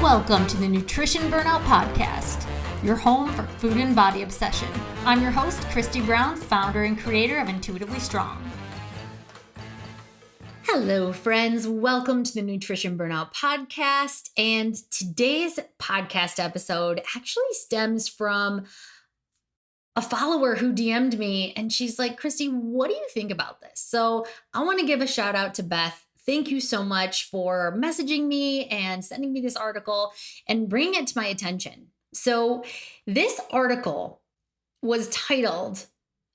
Welcome to the Nutrition Burnout Podcast, your home for food and body obsession. I'm your host, Christy Brown, founder and creator of Intuitively Strong. Hello, friends. Welcome to the Nutrition Burnout Podcast. And today's podcast episode actually stems from a follower who DM'd me, and she's like, Christy, what do you think about this? So I want to give a shout out to Beth. Thank you so much for messaging me and sending me this article and bringing it to my attention. So this article was titled,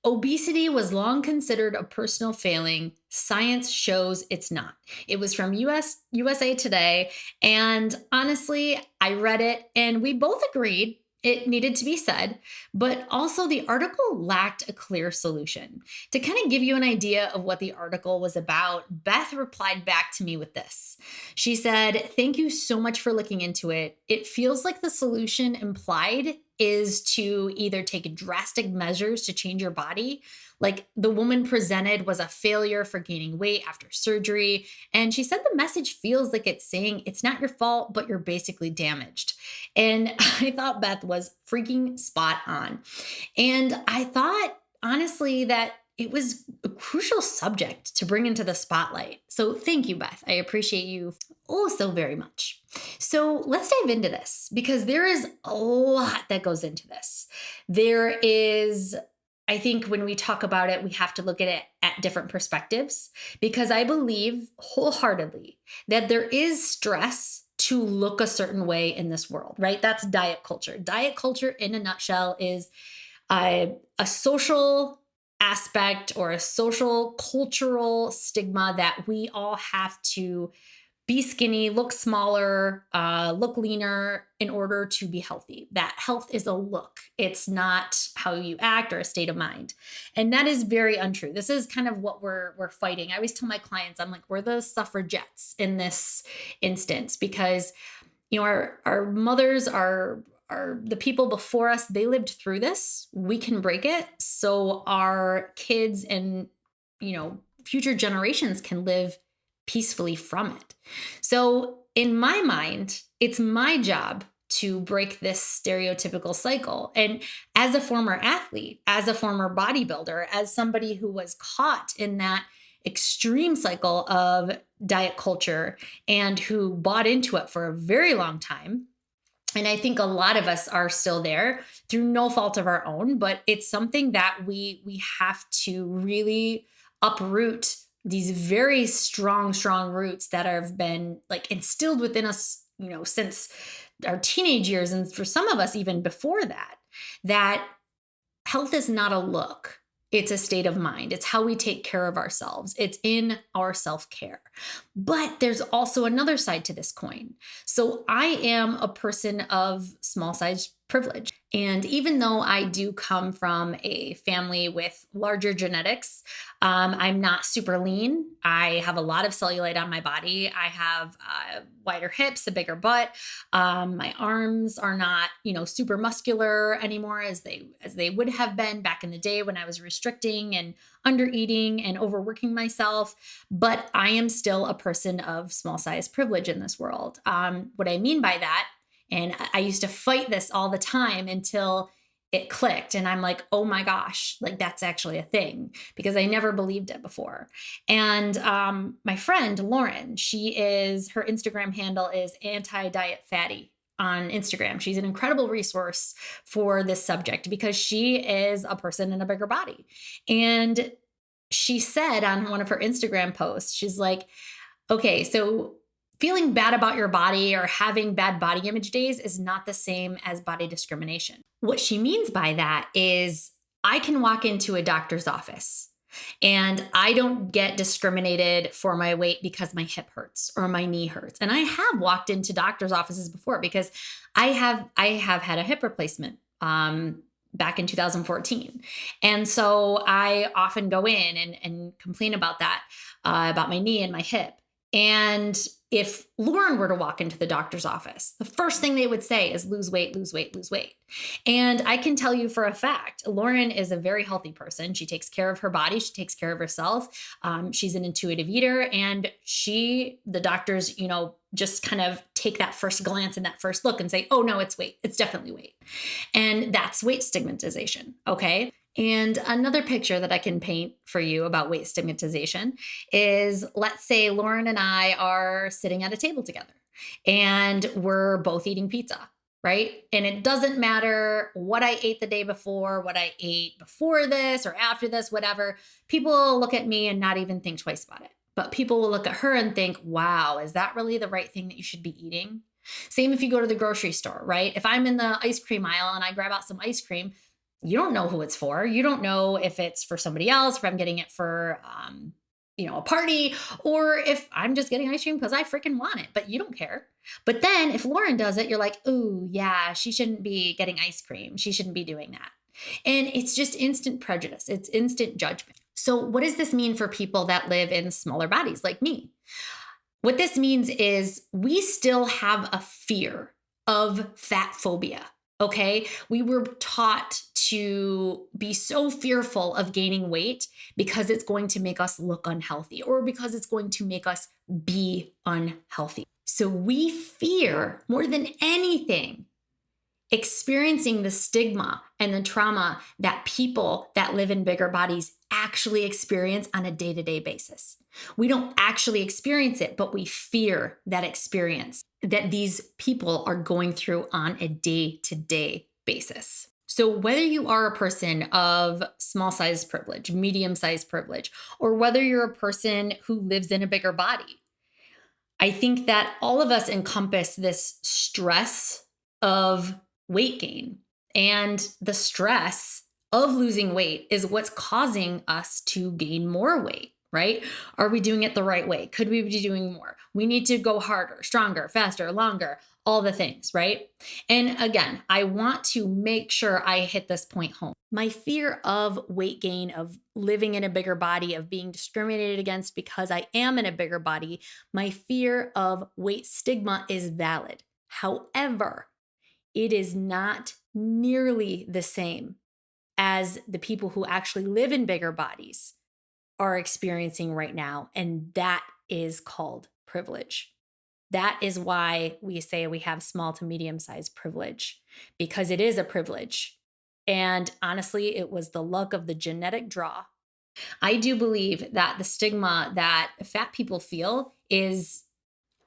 Obesity was long considered a personal failing. Science shows it's not. It was from USA Today. And honestly, I read it and we both agreed it needed to be said, but also the article lacked a clear solution. To kind of give you an idea of what the article was about, Beth replied back to me with this. She said, "Thank you so much for looking into it. It feels like the solution implied is to either take drastic measures to change your body. Like the woman presented was a failure for gaining weight after surgery. And she said the message feels like it's saying it's not your fault, but you're basically damaged." And I thought Beth was freaking spot on. And I thought, honestly, that it was a crucial subject to bring into the spotlight. So thank you, Beth. I appreciate you oh so very much. So let's dive into this because there is a lot that goes into this. There is, I think when we talk about it, we have to look at it at different perspectives because I believe wholeheartedly that there is stress to look a certain way in this world, right? That's diet culture. Diet culture in a nutshell is a social aspect or a social cultural stigma that we all have to be skinny, look smaller, look leaner in order to be healthy. That health is a look. It's not how you act or a state of mind. And that is very untrue. This is kind of what we're fighting. I always tell my clients, I'm like, we're the suffragettes in this instance because, you know, our mothers are the people before us, they lived through this. We can break it. So our kids and, you know, future generations can live peacefully from it. So in my mind, it's my job to break this stereotypical cycle. And as a former athlete, as a former bodybuilder, as somebody who was caught in that extreme cycle of diet culture and who bought into it for a very long time, and I think a lot of us are still there through no fault of our own, but it's something that we have to really uproot these very strong roots that have been like instilled within us, you know, since our teenage years. And for some of us, even before that health is not a look. It's a state of mind. It's how we take care of ourselves. It's in our self-care. But there's also another side to this coin. So I am a person of small size privilege. And even though I do come from a family with larger genetics, I'm not super lean. I have a lot of cellulite on my body. I have wider hips, a bigger butt. My arms are not, you know, super muscular anymore as they would have been back in the day when I was restricting and under eating and overworking myself. But I am still a person of small size privilege in this world. What I mean by that, and I used to fight this all the time until it clicked. And I'm like, oh my gosh, like that's actually a thing because I never believed it before. And my friend, Lauren, her Instagram handle is anti-diet fatty on Instagram. She's an incredible resource for this subject because she is a person in a bigger body. And she said on one of her Instagram posts, she's like, okay, so feeling bad about your body or having bad body image days is not the same as body discrimination. What she means by that is I can walk into a doctor's office and I don't get discriminated for my weight because my hip hurts or my knee hurts. And I have walked into doctor's offices before because I have had a hip replacement back in 2014. And so I often go in and complain about that, about my knee and my hip. And if Lauren were to walk into the doctor's office, the first thing they would say is lose weight, lose weight, lose weight. And I can tell you for a fact, Lauren is a very healthy person. She takes care of her body. She takes care of herself. She's an intuitive eater, and the doctors, just kind of take that first glance and that first look and say, oh no, it's weight. It's definitely weight. And that's weight stigmatization. Okay. And another picture that I can paint for you about weight stigmatization is, let's say Lauren and I are sitting at a table together and we're both eating pizza, right? And it doesn't matter what I ate the day before, what I ate before this or after this, whatever. People will look at me and not even think twice about it. But people will look at her and think, wow, is that really the right thing that you should be eating? Same if you go to the grocery store, right? If I'm in the ice cream aisle and I grab out some ice cream, you don't know who it's for. You don't know if it's for somebody else, if I'm getting it for, a party, or if I'm just getting ice cream because I freaking want it, but you don't care. But then if Lauren does it, you're like, ooh, yeah, she shouldn't be getting ice cream. She shouldn't be doing that. And it's just instant prejudice. It's instant judgment. So what does this mean for people that live in smaller bodies like me? What this means is we still have a fear of fat phobia. Okay. We were taught to be so fearful of gaining weight because it's going to make us look unhealthy or because it's going to make us be unhealthy. So we fear more than anything experiencing the stigma and the trauma that people that live in bigger bodies actually experience on a day-to-day basis. We don't actually experience it, but we fear that experience that these people are going through on a day-to-day basis. So whether you are a person of small size privilege, medium size privilege, or whether you're a person who lives in a bigger body, I think that all of us encompass this stress of weight gain, and the stress of losing weight is what's causing us to gain more weight, right? Are we doing it the right way? Could we be doing more? We need to go harder, stronger, faster, longer, all the things, right? And again, I want to make sure I hit this point home. My fear of weight gain, of living in a bigger body, of being discriminated against because I am in a bigger body, my fear of weight stigma is valid. However, it is not nearly the same as the people who actually live in bigger bodies are experiencing right now. And that is called privilege. That is why we say we have small to medium sized privilege, because it is a privilege. And honestly, it was the luck of the genetic draw. I do believe that the stigma that fat people feel is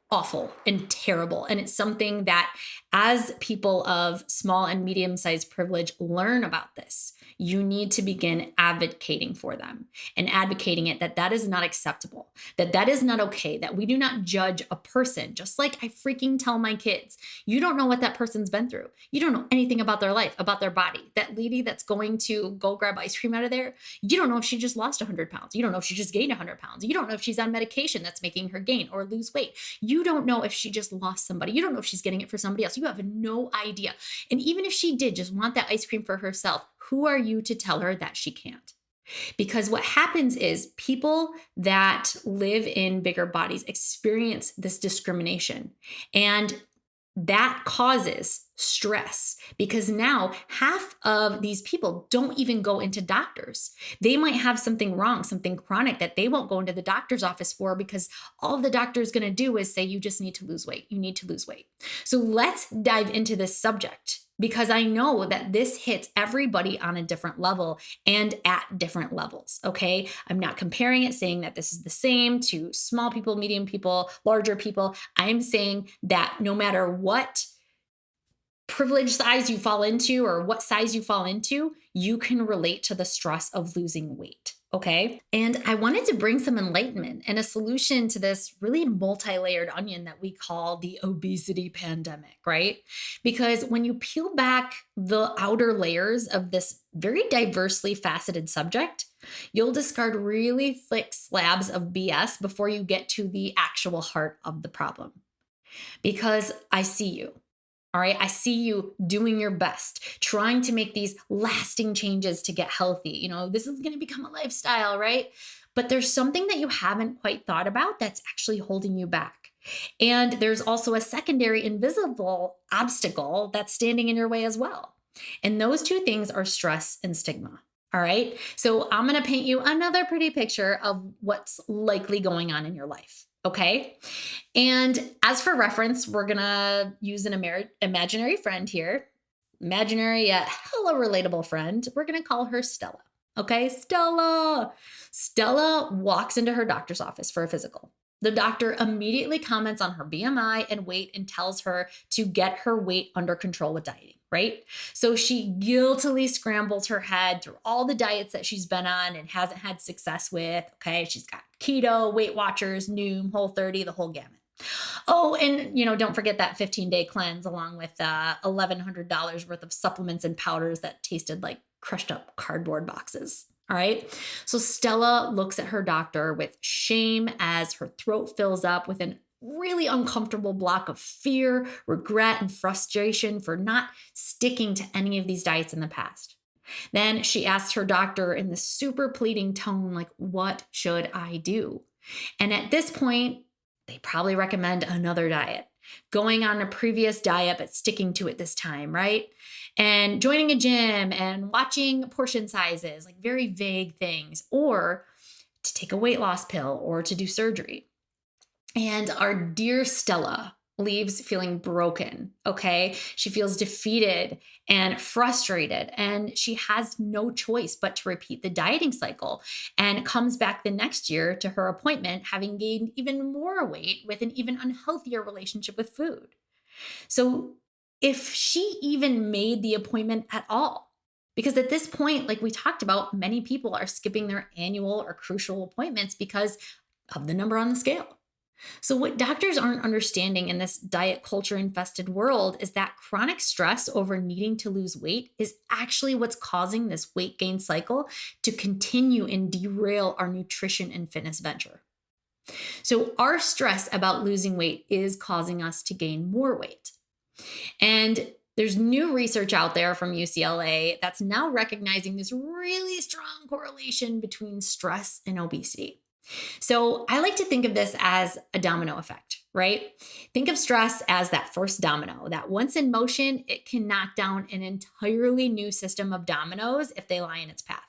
awful and terrible. And it's something that as people of small and medium sized privilege learn about this, you need to begin advocating for them and advocating it that is not acceptable, that is not okay, that we do not judge a person. Just like I freaking tell my kids, you don't know what that person's been through. You don't know anything about their life, about their body. That lady that's going to go grab ice cream out of there, you don't know if she just lost 100 pounds. You don't know if she just gained 100 pounds. You don't know if she's on medication that's making her gain or lose weight. You don't know if she just lost somebody. You don't know if she's getting it for somebody else. You have no idea. And even if she did just want that ice cream for herself, who are you to tell her that she can't? Because what happens is people that live in bigger bodies experience this discrimination, and that causes stress because now half of these people don't even go into doctors. They might have something wrong, something chronic that they won't go into the doctor's office for because all the doctor is going to do is say, you just need to lose weight. You need to lose weight. So let's dive into this subject, because I know that this hits everybody on a different level and at different levels, okay? I'm not comparing it, saying that this is the same to small people, medium people, larger people. I'm saying that no matter what privilege size you fall into or what size you fall into, you can relate to the stress of losing weight. Okay. And I wanted to bring some enlightenment and a solution to this really multi-layered onion that we call the obesity pandemic, right? Because when you peel back the outer layers of this very diversely faceted subject, you'll discard really thick slabs of BS before you get to the actual heart of the problem. Because I see you. All right. I see you doing your best, trying to make these lasting changes to get healthy. You know, this is going to become a lifestyle, right? But there's something that you haven't quite thought about that's actually holding you back. And there's also a secondary invisible obstacle that's standing in your way as well. And those two things are stress and stigma. All right. So I'm going to paint you another pretty picture of what's likely going on in your life. Okay. And as for reference, we're going to use an imaginary friend here. Imaginary, yet hella relatable friend. We're going to call her Stella. Okay. Stella. Stella walks into her doctor's office for a physical. The doctor immediately comments on her BMI and weight and tells her to get her weight under control with dieting, right? So she guiltily scrambles her head through all the diets that she's been on and hasn't had success with. Okay. She's got keto, Weight Watchers, Noom, Whole30, the whole gamut. Oh, and don't forget that 15-day cleanse along with $1,100 worth of supplements and powders that tasted like crushed up cardboard boxes. All right. So Stella looks at her doctor with shame as her throat fills up with an really uncomfortable block of fear, regret, and frustration for not sticking to any of these diets in the past. Then she asks her doctor in this super pleading tone, like, what should I do? And at this point, they probably recommend another diet, going on a previous diet, but sticking to it this time, right? And joining a gym and watching portion sizes, like very vague things, or to take a weight loss pill or to do surgery. And our dear Stella leaves feeling broken, okay? She feels defeated and frustrated, and she has no choice but to repeat the dieting cycle and comes back the next year to her appointment having gained even more weight with an even unhealthier relationship with food. So if she even made the appointment at all, because at this point, like we talked about, many people are skipping their annual or crucial appointments because of the number on the scale. So, what doctors aren't understanding in this diet culture infested world is that chronic stress over needing to lose weight is actually what's causing this weight gain cycle to continue and derail our nutrition and fitness venture. So, our stress about losing weight is causing us to gain more weight. And there's new research out there from UCLA that's now recognizing this really strong correlation between stress and obesity. So I like to think of this as a domino effect, right? Think of stress as that first domino that once in motion, it can knock down an entirely new system of dominoes if they lie in its path.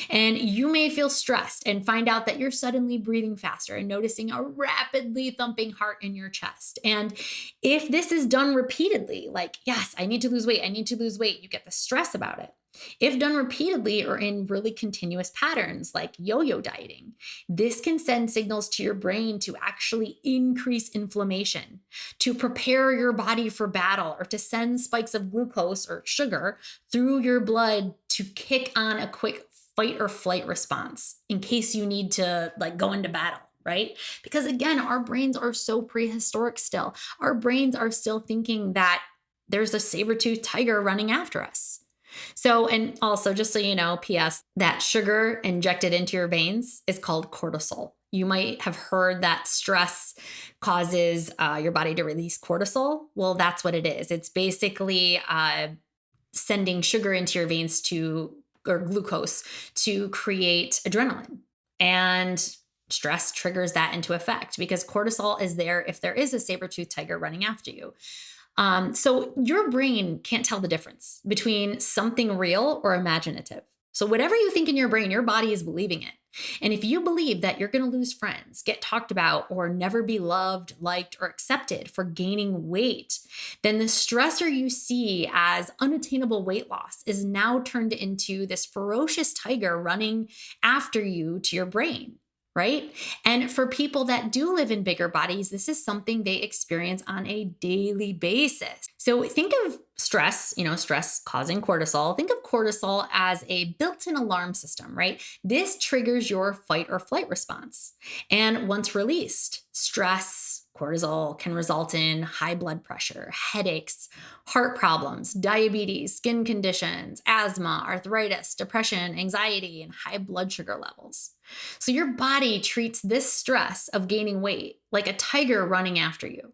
And you may feel stressed and find out that you're suddenly breathing faster and noticing a rapidly thumping heart in your chest. And if this is done repeatedly, like, yes, I need to lose weight, you get the stress about it. If done repeatedly or in really continuous patterns like yo-yo dieting, this can send signals to your brain to actually increase inflammation, to prepare your body for battle, or to send spikes of glucose or sugar through your blood to kick on a quick fight or flight response in case you need to go into battle. Right? Because again, our brains are so prehistoric still. Our brains are still thinking that there's a saber-toothed tiger running after us. So, and also just so you know, PS, that sugar injected into your veins is called cortisol. You might have heard that stress causes your body to release cortisol. Well, that's what it is. It's basically sending sugar into your veins or glucose to create adrenaline. And stress triggers that into effect because cortisol is there if there is a saber-toothed tiger running after you. So your brain can't tell the difference between something real or imaginative. So whatever you think in your brain, your body is believing it. And if you believe that you're going to lose friends, get talked about, or never be loved, liked, or accepted for gaining weight, then the stressor you see as unattainable weight loss is now turned into this ferocious tiger running after you to your brain. Right? And for people that do live in bigger bodies, this is something they experience on a daily basis. So think of stress, stress causing cortisol. Think of cortisol as a built-in alarm system, right? This triggers your fight or flight response. And once released, stress, cortisol can result in high blood pressure, headaches, heart problems, diabetes, skin conditions, asthma, arthritis, depression, anxiety, and high blood sugar levels. So your body treats this stress of gaining weight like a tiger running after you.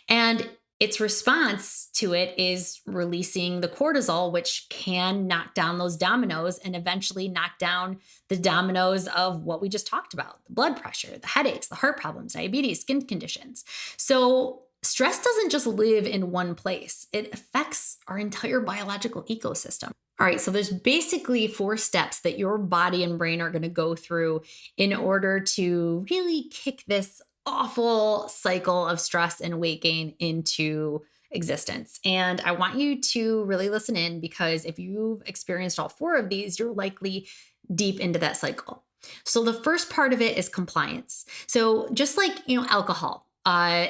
And its response to it is releasing the cortisol, which can knock down those dominoes and eventually knock down the dominoes of what we just talked about: the blood pressure, the headaches, the heart problems, diabetes, skin conditions. So stress doesn't just live in one place. It affects our entire biological ecosystem. All right, so there's basically 4 steps that your body and brain are going to go through in order to really kick this awful cycle of stress and weight gain into existence. And I want you to really listen in, because if you've experienced all four of these, you're likely deep into that cycle. So the first part of it is compliance. So just like, alcohol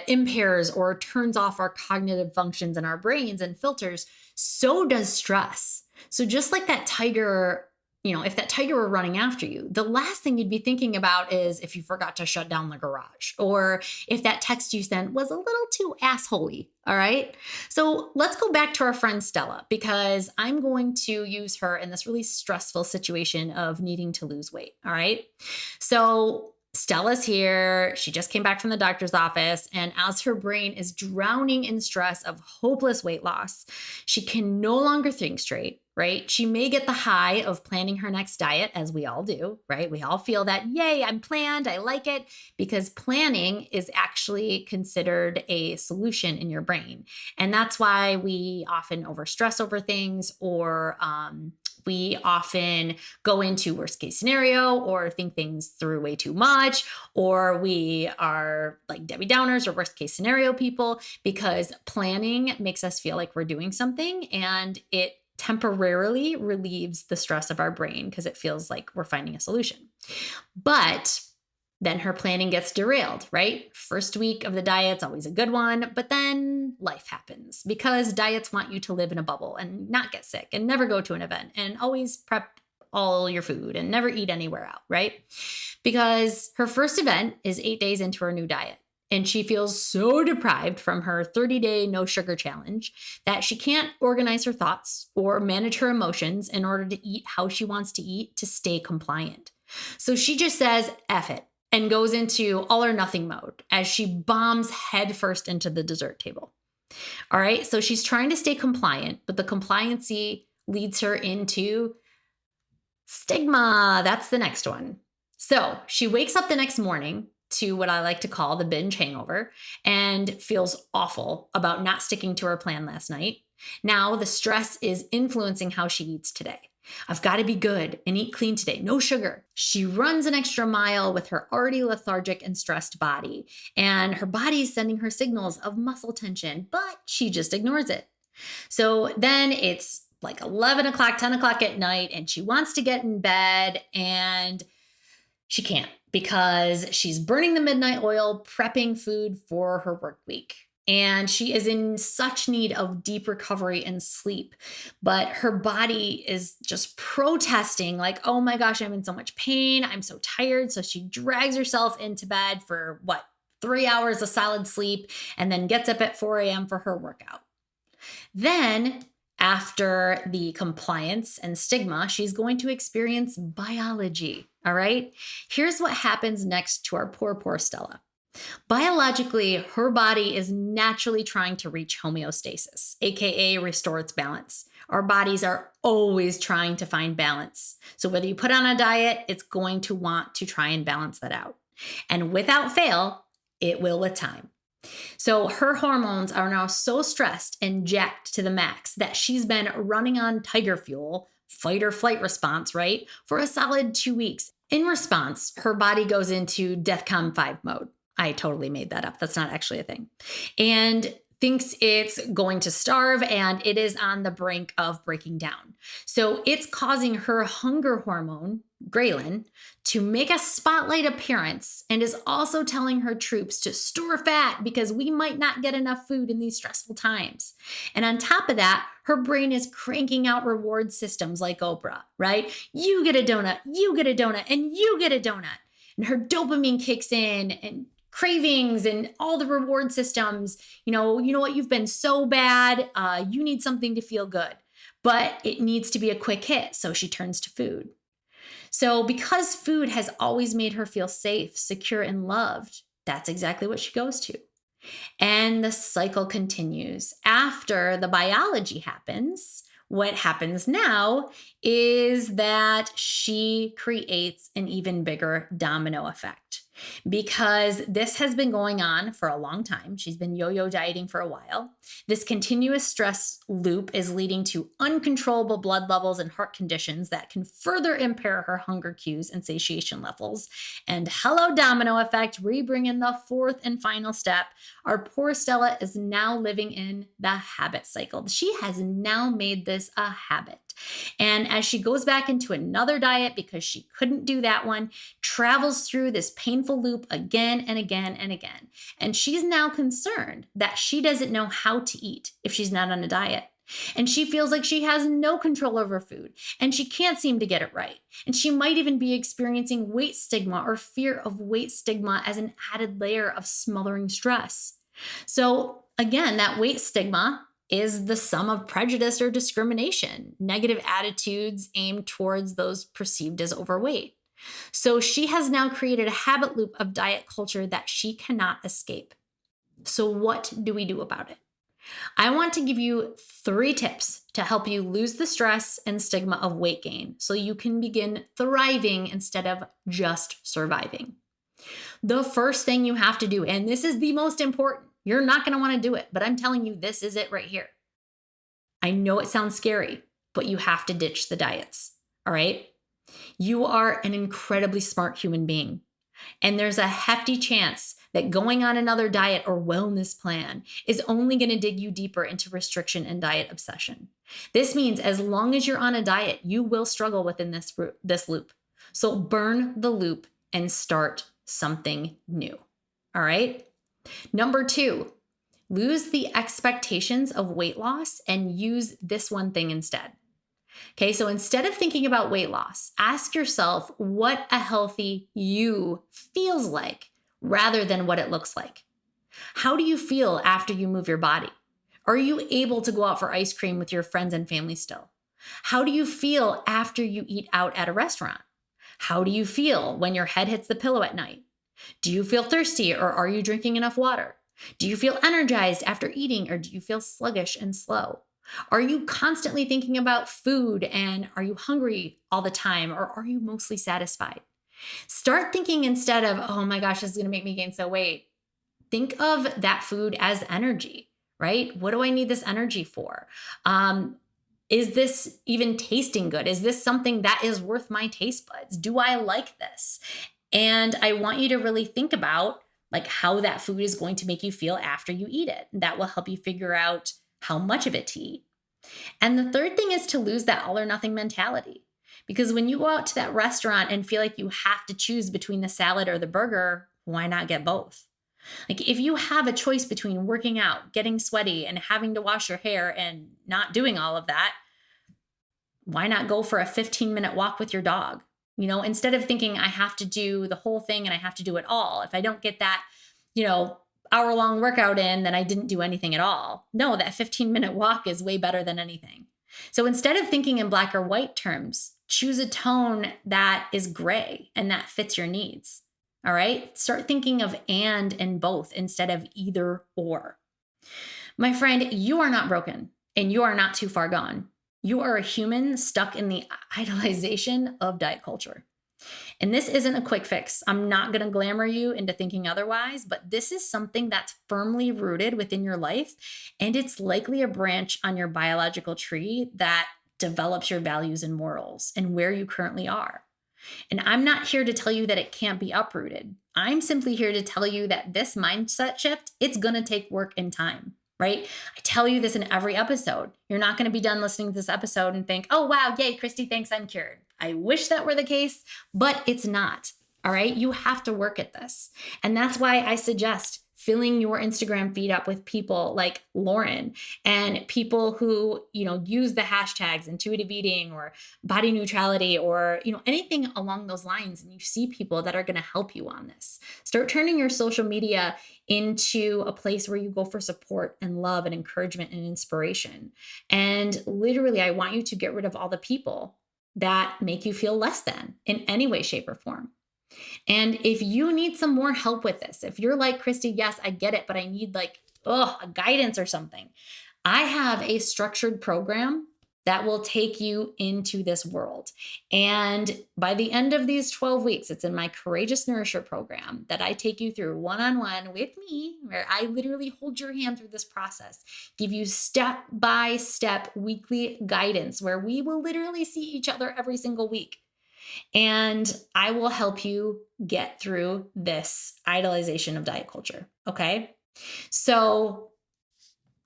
impairs or turns off our cognitive functions in our brains and filters, so does stress. So just like that tiger, if that tiger were running after you, the last thing you'd be thinking about is if you forgot to shut down the garage, or if that text you sent was a little too assholey. All right. So let's go back to our friend Stella, because I'm going to use her in this really stressful situation of needing to lose weight. All right. So Stella's here. She just came back from the doctor's office. And as her brain is drowning in stress of hopeless weight loss, she can no longer think straight, right? She may get the high of planning her next diet, as we all do, right? We all feel that, yay, I'm planned, I like it, because planning is actually considered a solution in your brain. And that's why we often overstress over things, or we often go into worst case scenario or think things through way too much, or we are like Debbie Downers or worst case scenario people, because planning makes us feel like we're doing something, and it temporarily relieves the stress of our brain because it feels like we're finding a solution. But then her planning gets derailed, right? First week of the diet's always a good one, but then life happens, because diets want you to live in a bubble and not get sick and never go to an event and always prep all your food and never eat anywhere out, right? Because her first event is 8 days into her new diet. And she feels so deprived from her 30-day no sugar challenge that she can't organize her thoughts or manage her emotions in order to eat how she wants to eat to stay compliant. So she just says, F it, and goes into all or nothing mode as she bombs headfirst into the dessert table. All right, so she's trying to stay compliant, but the compliancy leads her into stigma. That's the next one. So she wakes up the next morning to what I like to call the binge hangover and feels awful about not sticking to her plan last night. Now the stress is influencing how she eats today. I've got to be good and eat clean today. No sugar. She runs an extra mile with her already lethargic and stressed body, and her body is sending her signals of muscle tension, but she just ignores it. So then it's like 11 o'clock, 10 o'clock at night, and she wants to get in bed, and she can't, because she's burning the midnight oil, prepping food for her work week. And she is in such need of deep recovery and sleep. But her body is just protesting, like, oh my gosh, I'm in so much pain. I'm so tired. So she drags herself into bed for 3 hours of solid sleep, and then gets up at 4 a.m. for her workout. Then, after the compliance and stigma, she's going to experience biology. All right. Here's what happens next to our poor Stella. Biologically, her body is naturally trying to reach homeostasis, aka restore its balance. Our bodies are always trying to find balance. So whether you put on a diet, it's going to want to try and balance that out. And without fail, it will with time. So her hormones are now so stressed and jacked to the max that she's been running on tiger fuel, fight or flight response, right, for a solid 2 weeks. In response, her body goes into DEFCON 5 mode. I totally made that up. That's not actually a thing. And thinks it's going to starve, and it is on the brink of breaking down. So it's causing her hunger hormone, ghrelin, to make a spotlight appearance, and is also telling her troops to store fat because we might not get enough food in these stressful times. And on top of that, her brain is cranking out reward systems like Oprah, right? You get a donut, you get a donut, and you get a donut. And her dopamine kicks in, and cravings and all the reward systems. You know what, you've been so bad. You need something to feel good, but it needs to be a quick hit. So she turns to food. So because food has always made her feel safe, secure, and loved, that's exactly what she goes to. And the cycle continues. After the biology happens, what happens now is that she creates an even bigger domino effect. because this has been going on for a long time. She's been yo-yo dieting for a while. This continuous stress loop is leading to uncontrollable blood levels and heart conditions that can further impair her hunger cues and satiation levels. And hello, domino effect, we bring in the fourth and final step. Our poor Stella is now living in the habit cycle. She has now made this a habit. And as she goes back into another diet because she couldn't do that one, travels through this painful loop again and again and again. And she's now concerned that she doesn't know how to eat if she's not on a diet. And she feels like she has no control over food and she can't seem to get it right. And she might even be experiencing weight stigma or fear of weight stigma as an added layer of smothering stress. So again, that weight stigma is the sum of prejudice or discrimination, negative attitudes aimed towards those perceived as overweight. So she has now created a habit loop of diet culture that she cannot escape. So what do we do about it? I want to give you 3 tips to help you lose the stress and stigma of weight gain so you can begin thriving instead of just surviving. The first thing you have to do, and this is the most important, you're not going to want to do it, but I'm telling you, this is it right here. I know it sounds scary, but you have to ditch the diets. All right. You are an incredibly smart human being. And there's a hefty chance that going on another diet or wellness plan is only going to dig you deeper into restriction and diet obsession. This means as long as you're on a diet, you will struggle within this loop. So burn the loop and start something new. All right. Number 2, lose the expectations of weight loss and use this one thing instead. Okay, so instead of thinking about weight loss, ask yourself what a healthy you feels like rather than what it looks like. How do you feel after you move your body? Are you able to go out for ice cream with your friends and family still? How do you feel after you eat out at a restaurant? How do you feel when your head hits the pillow at night? Do you feel thirsty or are you drinking enough water? Do you feel energized after eating or do you feel sluggish and slow? Are you constantly thinking about food and are you hungry all the time or are you mostly satisfied? Start thinking instead of, oh my gosh, this is going to make me gain so weight. Think of that food as energy, right? What do I need this energy for? Is this even tasting good? Is this something that is worth my taste buds? Do I like this? And I want you to really think about like how that food is going to make you feel after you eat it. That will help you figure out how much of it to eat. And the third thing is to lose that all or nothing mentality. Because when you go out to that restaurant and feel like you have to choose between the salad or the burger, why not get both? Like if you have a choice between working out, getting sweaty, and having to wash your hair and not doing all of that, why not go for a 15-minute walk with your dog? You know, instead of thinking I have to do the whole thing and I have to do it all. If I don't get that, hour-long workout in, then I didn't do anything at all. No, that 15-minute walk is way better than anything. So instead of thinking in black or white terms, choose a tone that is gray and that fits your needs. All right? Start thinking of and both instead of either or. My friend, you are not broken and you are not too far gone. You are a human stuck in the idolization of diet culture. And this isn't a quick fix. I'm not going to glamour you into thinking otherwise, but this is something that's firmly rooted within your life. And it's likely a branch on your biological tree that develops your values and morals and where you currently are. And I'm not here to tell you that it can't be uprooted. I'm simply here to tell you that this mindset shift, it's going to take work and time. Right? I tell you this in every episode. You're not going to be done listening to this episode and think, oh, wow, yay, Christy thinks I'm cured. I wish that were the case, but it's not. All right. You have to work at this. And that's why I suggest filling your Instagram feed up with people like Lauren and people who, use the hashtags intuitive eating or body neutrality or, anything along those lines. And you see people that are going to help you on this. Start turning your social media into a place where you go for support and love and encouragement and inspiration. And literally, I want you to get rid of all the people that make you feel less than in any way, shape, or form. And if you need some more help with this, if you're like, Christy, yes, I get it, but I need a guidance or something. I have a structured program that will take you into this world. And by the end of these 12 weeks, it's in my Courageous Nourisher program that I take you through one-on-one with me, where I literally hold your hand through this process, give you step-by-step weekly guidance where we will literally see each other every single week. And I will help you get through this idolization of diet culture. Okay. So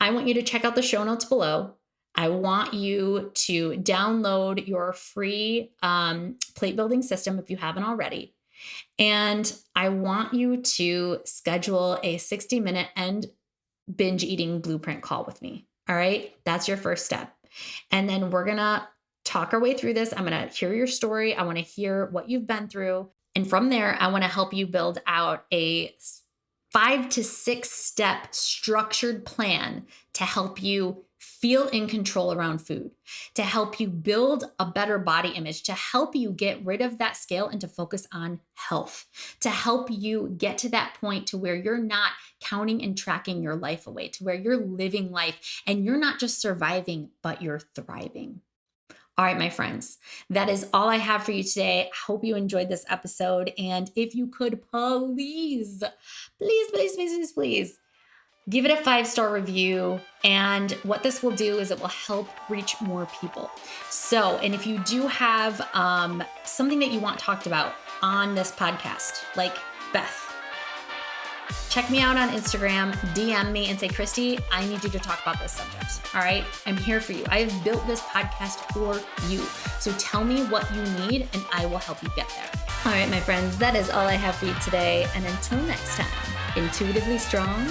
I want you to check out the show notes below. I want you to download your free plate building system if you haven't already. And I want you to schedule a 60-minute end binge eating blueprint call with me. All right. That's your first step. And then we're going to talk our way through this. I'm going to hear your story. I want to hear what you've been through. And from there, I want to help you build out a 5 to 6 step structured plan to help you feel in control around food, to help you build a better body image, to help you get rid of that scale and to focus on health, to help you get to that point to where you're not counting and tracking your life away, to where you're living life and you're not just surviving, but you're thriving. All right, my friends, that is all I have for you today. I hope you enjoyed this episode. And if you could please give it a 5-star review. And what this will do is it will help reach more people. So, and if you do have something that you want talked about on this podcast, like Beth, check me out on Instagram, DM me and say, Christy, I need you to talk about this subject. All right. I'm here for you. I have built this podcast for you. So tell me what you need and I will help you get there. All right, my friends, that is all I have for you today. And until next time, intuitively strong,